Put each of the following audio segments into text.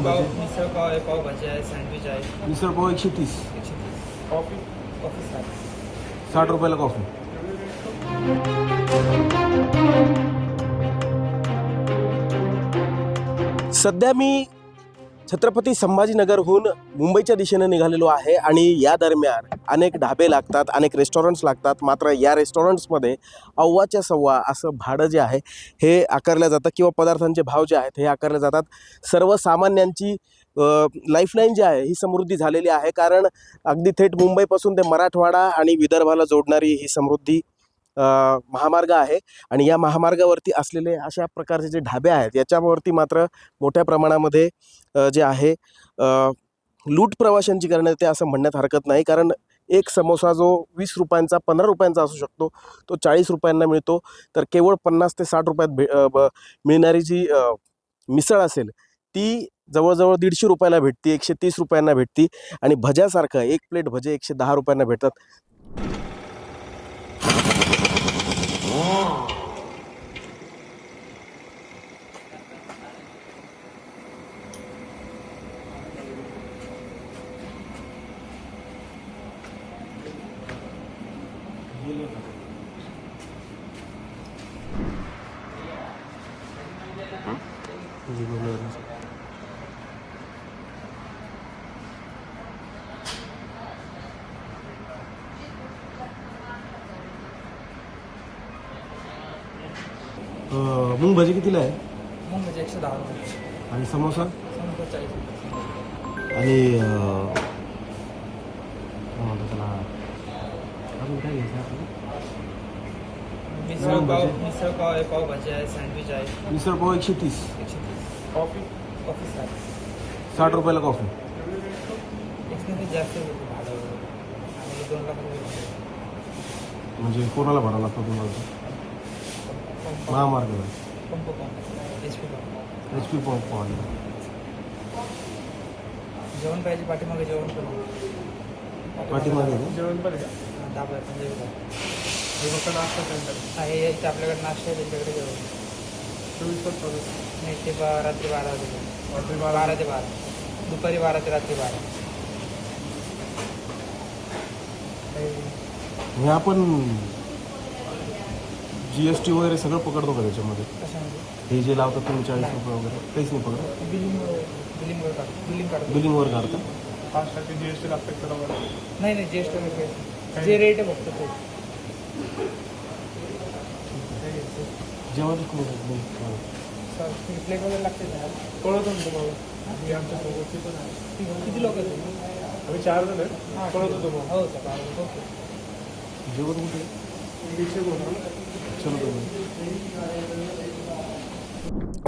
मिसळ पाव आहे, पावभाजी आहे, सँडविच आहे. मिसळ पाव 130. 130. कॉफी कॉफी 60 रुपयाला कॉफी. सध्या मी छत्रपती संभाजीनगरहून मुंबईच्या दिशेने निघालेलो आहे आणि या दरम्यान अनेक ढाबे लागतात, अनेक रेस्टॉरंट्स लागतात. मात्र या रेस्टॉरंट्समध्ये अव्वाच्या सव्वा असं भाडं जे आहे हे आकारलं जातं किंवा पदार्थांचे भाव जे आहेत हे आकारले जातात. सर्वसामान्यांची लाईफलाईन जी आहे ही समृद्धी झालेली आहे, कारण अगदी थेट मुंबईपासून ते मराठवाडा आणि विदर्भाला जोडणारी ही समृद्धी महामार्ग आहे. आणि या महामार्गावरती असलेले अशा प्रकारचे जे ढाबे आहेत याच्यावरती मात्र मोठ्या प्रमाणामध्ये जे आहे लूट प्रवाशांची करण्यात येते असं म्हणण्यात हरकत नाही. कारण एक समोसा जो 20 रुपयांचा 15 रुपयांचा असू शकतो तो 40 रुपयांना मिळतो. तर केवळ 50 ते 60 रुपयात मिळणारी जी मिसळ असेल ती जवळजवळ 150 रुपयाला भेटते, 130 रुपयांना भेटते. आणि भज्यासारखं एक प्लेट भजे 110 रुपयांना भेटतात. मूग भजी कितीला आहे? मग म्हणजे 110 रुपये. आणि समोसा? समोसा 40 रुपये. आणि त्याला अजून काय घ्यायचं आपलं? मिसळ पाव आहे, पावभाजी आहे, सँडविच आहे. मिसळ पाव 130. 130. कॉफी कॉफी 60 रुपयाला कॉफी. एक्सपेन्सिव्ह जास्त होतं भाडं आणि 2 लाख रुपये. म्हणजे कोणाला भरावं लागतं तुम्हाला? महामार्गाला pump HP pump. HP pump पाहिजे. जेवण पाहिजे पाठीमागे जेवण करून पाठीमागे ना? जेवण पण आहे. डाबा आहे पंजाबी डाबा. हे फक्त नाश्ता सेंटर आहे. इथे आपल्याकडे नाश्ता आहे, त्यांच्याकडे जेवण 24 तास. नाही ते रात्री 12 वाजता. रात्री 12 ते 12. दुपारी 12 ते रात्री 12. हे आपण GST वगैरे सगळं पकडतो का त्याच्यामध्ये? कशामध्ये? हे जे लावतात तुम्ही 40 रुपये वगैरे काहीच नाही पकडत? बिलिंगवर काढतो. बिलिंगवर काढता? 5% GST लागतं बरोबर. नाही GST वगैरे जे रेट आहे फक्त तो. जेवण प्लेट वगैरे लागते ना कळवतो ना तुम्हाला. आमच्यासोबत किती लोक आहेत? आम्ही 4 जण आहेत. हां कळवतो तुम्हाला. हो चालेल. ओके. जेवण कुठे?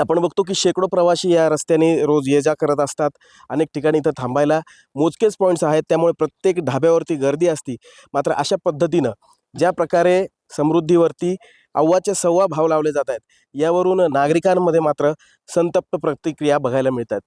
आपण बघतो की शेकडो प्रवासी या रस्त्याने रोज ये जा करत असतात. अनेक ठिकाणी इथं थांबायला मोजकेच पॉईंट्स आहेत, त्यामुळे प्रत्येक ढाब्यावरती गर्दी असती. मात्र अशा पद्धतीनं ज्या प्रकारे समृद्धीवरती अव्वाच्या सव्वा भाव लावले जात आहेत यावरून नागरिकांमध्ये मात्र संतप्त प्रतिक्रिया बघायला मिळतात.